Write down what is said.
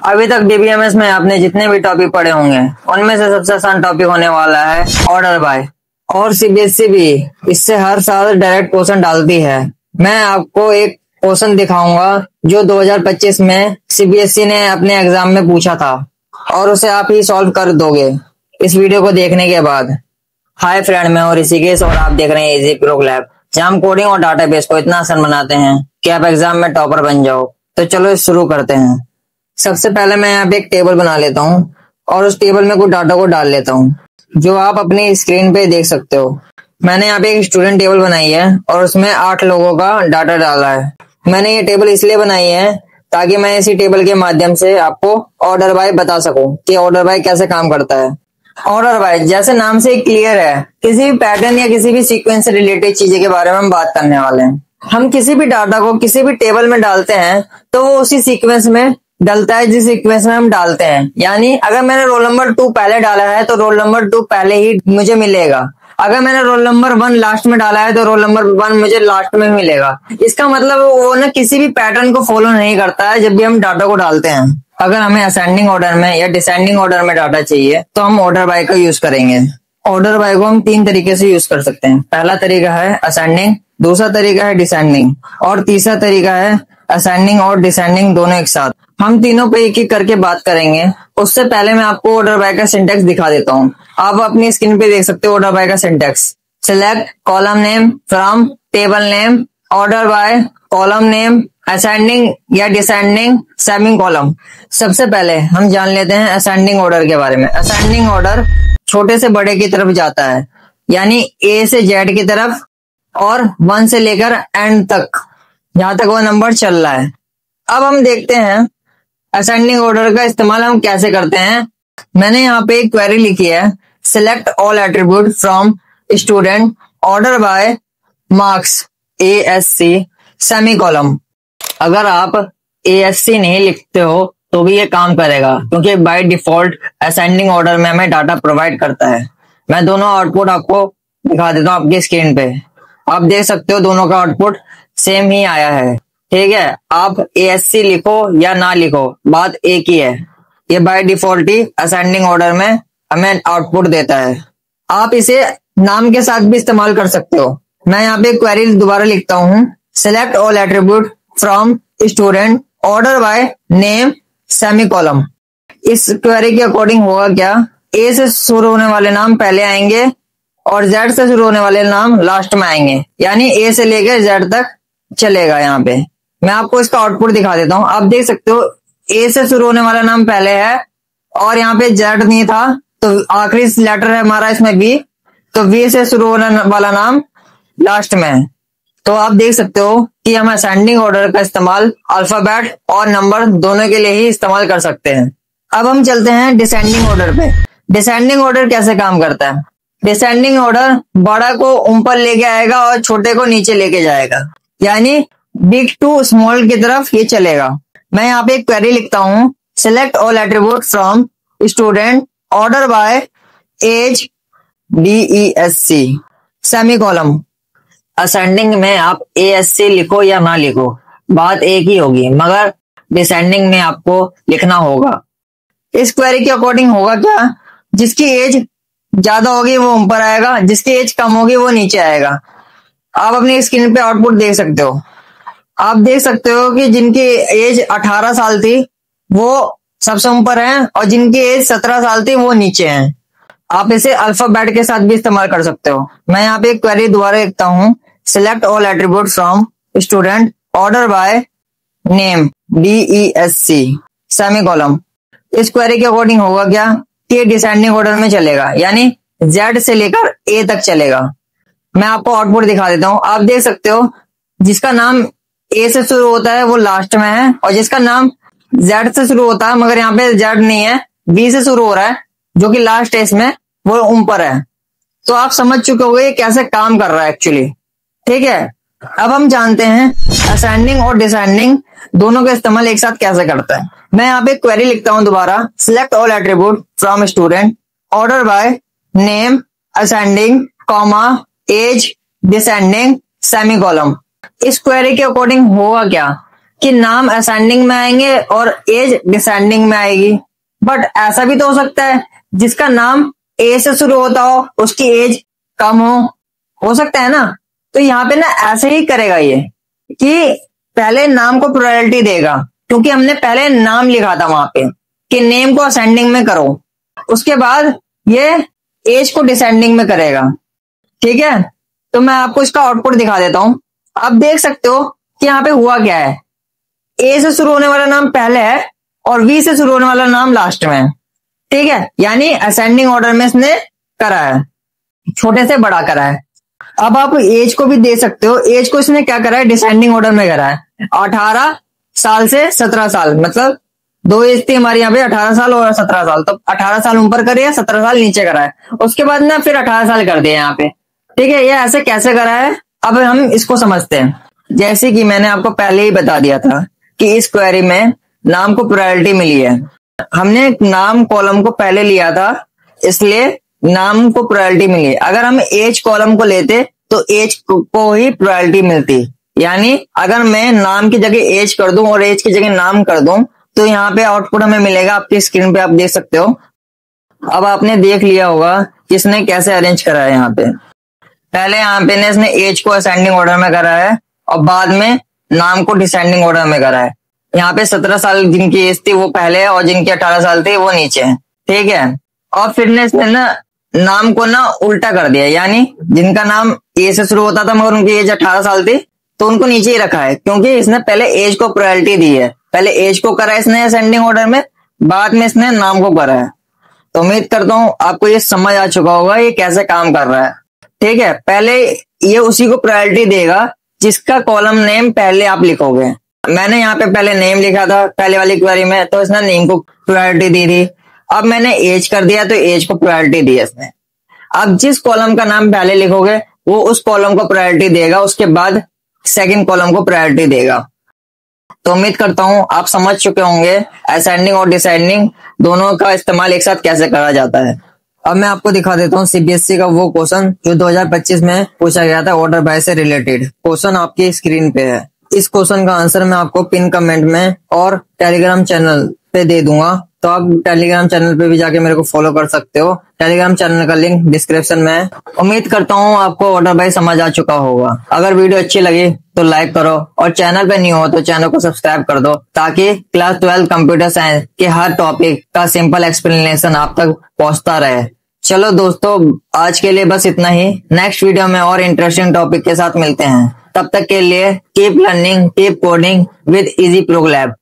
अभी तक डीबीएमएस में आपने जितने भी टॉपिक पढ़े होंगे उनमें से सबसे आसान टॉपिक होने वाला है ऑर्डर बाय। और सीबीएसई भी इससे हर साल डायरेक्ट क्वेश्चन डालती है। मैं आपको एक क्वेश्चन दिखाऊंगा जो 2025 में सीबीएसई ने अपने एग्जाम में पूछा था और उसे आप ही सॉल्व कर दोगे इस वीडियो को देखने के बाद। हाय फ्रेंड, मैं हूं ऋषिकेश और आप देख रहे हैं इजी प्रो लैब, जहां हम कोडिंग और डाटाबेस को इतना आसान बनाते हैं कि आप एग्जाम में टॉपर बन जाओ। तो चलो शुरू करते हैं। सबसे पहले मैं यहाँ पे एक टेबल बना लेता हूँ और उस टेबल में कुछ डाटा को डाल लेता हूँ जो आप अपनी स्क्रीन पे देख सकते हो। मैंने यहाँ पे एक स्टूडेंट टेबल बनाई है और उसमें 8 लोगों का डाटा डाला है। मैंने ये टेबल इसलिए बनाई है ताकि मैं इसी टेबल के माध्यम से आपको ऑर्डर बाय बता सकूं कि ऑर्डर बाय कैसे काम करता है। ऑर्डर बाय जैसे नाम से क्लियर है, किसी भी पैटर्न या किसी भी सीक्वेंस से रिलेटेड चीजें के बारे में हम बात करने वाले हैं। हम किसी भी डाटा को किसी भी टेबल में डालते हैं तो वो उसी सीक्वेंस में डलता है जिस सीक्वेंस में हम डालते हैं। यानी अगर मैंने रोल नंबर 2 पहले डाला है तो रोल नंबर 2 पहले ही मुझे मिलेगा। अगर मैंने रोल नंबर 1 लास्ट में डाला है तो रोल नंबर 1 मुझे लास्ट में मिलेगा। इसका मतलब वो ना किसी भी पैटर्न को फॉलो नहीं करता है जब भी हम डाटा को डालते हैं। अगर हमें असेंडिंग ऑर्डर में या डिसेंडिंग ऑर्डर में डाटा चाहिए तो हम ऑर्डर बाय का यूज करेंगे। ऑर्डर बाय को हम 3 तरीके से यूज कर सकते हैं। पहला तरीका है असेंडिंग, दूसरा तरीका है डिसेंडिंग और तीसरा तरीका है असेंडिंग और डिसेंडिंग दोनों एक साथ। हम तीनों पे एक एक करके बात करेंगे। उससे पहले मैं आपको ऑर्डर बाय का सिंटेक्स दिखा देता हूँ। आप अपनी स्क्रीन पे देख सकते हो ऑर्डर बाय का syntax. Select column name from table name, order by column name, ascending या डिसेंडिंग सेमी कॉलम। सबसे पहले हम जान लेते हैं असेंडिंग ऑर्डर के बारे में। असेंडिंग ऑर्डर छोटे से बड़े की तरफ जाता है, यानी ए से जेड की तरफ और 1 से लेकर एंड तक, जहां तक वो नंबर चल रहा है। अब हम देखते हैं असेंडिंग ऑर्डर का इस्तेमाल हम कैसे करते हैं। मैंने यहाँ पे एक क्वेरी लिखी है, select all attribute from student, order bye marks ASC semi column. अगर आप ASC नहीं लिखते हो तो भी ये काम करेगा क्योंकि बाय डिफॉल्ट असेंडिंग ऑर्डर में हमें डाटा प्रोवाइड करता है। मैं दोनों आउटपुट आपको दिखा देता हूँ आपकी स्क्रीन पे। आप देख सकते हो दोनों का आउटपुट सेम ही आया है। ठीक है, आप ASC लिखो या ना लिखो, बात एक ही है। ये by default he ascending order में हमें आउटपुट देता है। आप इसे नाम के साथ भी इस्तेमाल कर सकते हो। मैं यहाँ पे क्वेरी दोबारा लिखता हूँ, select all attribute from student, order by name semi column. इस क्वेरी के अकॉर्डिंग होगा क्या, A से शुरू होने वाले नाम पहले आएंगे और Z से शुरू होने वाले नाम लास्ट में आएंगे, यानी A से लेकर Z तक चलेगा। यहाँ पे मैं आपको इसका आउटपुट दिखा देता हूँ। आप देख सकते हो A से शुरू होने वाला नाम पहले है और यहाँ पे Z नहीं था तो आखिरी लेटर है हमारा इसमें V, तो V से शुरू होने वाला नाम लास्ट में है। तो आप देख सकते हो कि हम असेंडिंग ऑर्डर का इस्तेमाल अल्फाबेट और नंबर दोनों के लिए ही इस्तेमाल कर सकते हैं। अब हम चलते हैं डिसेंडिंग ऑर्डर पे। डिसेंडिंग ऑर्डर कैसे काम करता है। डिसेंडिंग ऑर्डर बड़ा को ऊपर लेके आएगा और छोटे को नीचे लेके जाएगा, यानी बिग टू स्मॉल की तरफ ये चलेगा। मैं यहाँ पे एक क्वेरी लिखता हूँ, select all attribute from student, order by age DESC semicolon. Ascending में आप ASC लिखो या ना लिखो बात एक ही होगी, मगर डिसेंडिंग में आपको लिखना होगा। इस क्वेरी के अकॉर्डिंग होगा क्या, जिसकी एज ज्यादा होगी वो ऊपर आएगा, जिसकी एज कम होगी वो नीचे आएगा। आप अपनी स्क्रीन पे आउटपुट देख सकते हो। आप देख सकते हो कि जिनकी एज 18 साल थी वो सबसे ऊपर हैं और जिनकी एज 17 साल थी वो नीचे हैं। आप इसे अल्फाबेट के साथ भी इस्तेमाल कर सकते हो। मैं यहाँ पे एक क्वेरी दोबारा लिखता हूँ, select all attribute from student, order by name DESC semicolon. इस क्वेरी के अकॉर्डिंग होगा क्या कि डिसेंडिंग ऑर्डर में चलेगा, यानी Z से लेकर A तक चलेगा। मैं आपको आउटपुट दिखा देता हूँ। आप देख सकते हो जिसका नाम A से शुरू होता है वो लास्ट में है और जिसका नाम Z से शुरू होता है मगर यहाँ पे Z नहीं है, B से शुरू हो रहा है जो कि लास्ट है इसमें, वो ऊपर है। तो आप समझ चुके होंगे ये कैसे काम कर रहा है एक्चुअली। ठीक है, अब हम जानते हैं असेंडिंग और डिसेंडिंग दोनों का इस्तेमाल एक साथ कैसे करता है। मैं यहाँ पे क्वेरी लिखता हूँ दोबारा, select all attribute from student, order by name ascending comma age descending semicolon. इस क्वेरी के अकॉर्डिंग होगा क्या कि नाम असेंडिंग में आएंगे और एज डिसेंडिंग में आएगी। बट ऐसा भी तो हो सकता है जिसका नाम ए से शुरू होता हो, उसकी एज कम हो सकता है ना। तो यहाँ पे ना ऐसे ही करेगा ये कि पहले नाम को प्रायोरिटी देगा, क्योंकि हमने पहले नाम लिखा था वहां पे कि नेम को असेंडिंग में करो, उसके बाद ये एज को डिसेंडिंग में करेगा। ठीक है, तो मैं आपको इसका आउटपुट दिखा देता हूं। आप देख सकते हो कि यहाँ पे हुआ क्या है। ए से शुरू होने वाला नाम पहले है और वी से शुरू होने वाला नाम लास्ट में है। ठीक है, यानी असेंडिंग ऑर्डर में इसने करा है, छोटे से बड़ा करा है। अब आप एज को भी दे सकते हो। एज को इसने क्या करा है, डिसेंडिंग ऑर्डर में करा है। 18 साल से 17 साल, मतलब दो एज थी हमारे यहाँ पे, 18 साल और 17 साल। तो 18 साल ऊपर करे, 17 साल नीचे करा है। उसके बाद ना फिर 18 साल कर दिए यहाँ पे। ठीक है, ये ऐसे कैसे करा है, अब हम इसको समझते हैं। जैसे कि मैंने आपको पहले ही बता दिया था कि इस क्वेरी में नाम को प्रायोरिटी मिली है। हमने नाम कॉलम को पहले लिया था, इसलिए नाम को प्रायोरिटी मिली। अगर हम एज कॉलम को लेते तो एज को ही प्रायोरिटी मिलती। यानी अगर मैं नाम की जगह एज कर दूं और एज की जगह नाम कर दूं तो यहाँ पे आउटपुट हमें मिलेगा, आपकी स्क्रीन पे आप देख सकते हो। अब आपने देख लिया होगा कि इसने कैसे अरेंज करा है। यहाँ पे पहले यहाँ पे ने इसने एज को असेंडिंग ऑर्डर में करा है और बाद में नाम को डिसेंडिंग ऑर्डर में करा है। यहाँ पे 17 साल जिनकी एज थी वो पहले और जिनकी 18 साल थी वो नीचे है। ठीक है, और फिर ने इसने ना नाम को ना उल्टा कर दिया, यानी जिनका नाम ए से शुरू होता था मगर उनकी एज 18 साल थी तो उनको नीचे ही रखा है, क्योंकि इसने पहले एज को प्रायोरिटी दी है। पहले एज को करा इसने असेंडिंग ऑर्डर में, बाद में इसने नाम को करा है। तो उम्मीद करता हूं आपको ये समझ आ चुका होगा ये कैसे काम कर रहा है। ठीक है, पहले ये उसी को प्रायोरिटी देगा जिसका कॉलम नेम पहले आप लिखोगे। मैंने यहाँ पे पहले नेम लिखा था पहले वाली क्वेरी में, तो इसने नेम को प्रायोरिटी दी थी। अब मैंने एज कर दिया तो एज को प्रायोरिटी दी इसने। अब जिस कॉलम का नाम पहले लिखोगे वो उस कॉलम को प्रायोरिटी देगा, उसके बाद सेकंड कॉलम को प्रायोरिटी देगा। तो उम्मीद करता हूं आप समझ चुके होंगे असेंडिंग और डिसेंडिंग दोनों का इस्तेमाल एक साथ कैसे करा जाता है। अब मैं आपको दिखा देता हूं सीबीएसई का वो क्वेश्चन जो 2025 में पूछा गया था ऑर्डर बाय से रिलेटेड। क्वेश्चन आपकी स्क्रीन पे है। इस क्वेश्चन का आंसर मैं आपको पिन कमेंट में और टेलीग्राम चैनल पे दे दूंगा, तो आप टेलीग्राम चैनल पे भी जाके मेरे को फॉलो कर सकते हो। टेलीग्राम चैनल का लिंक डिस्क्रिप्शन में है। उम्मीद करता हूँ आपको ऑर्डर बाय समझ आ चुका होगा। अगर वीडियो अच्छी लगी तो लाइक करो और चैनल पे नहीं हो तो चैनल को सब्सक्राइब कर दो, ताकि क्लास 12 कंप्यूटर साइंस के हर टॉपिक का सिंपल एक्सप्लेनेशन आप तक पहुंचता रहे। चलो दोस्तों, आज के लिए बस इतना ही। नेक्स्ट वीडियो में और इंटरेस्टिंग टॉपिक के साथ मिलते हैं। तब तक के लिए keep learning, keep coding with easy pro lab.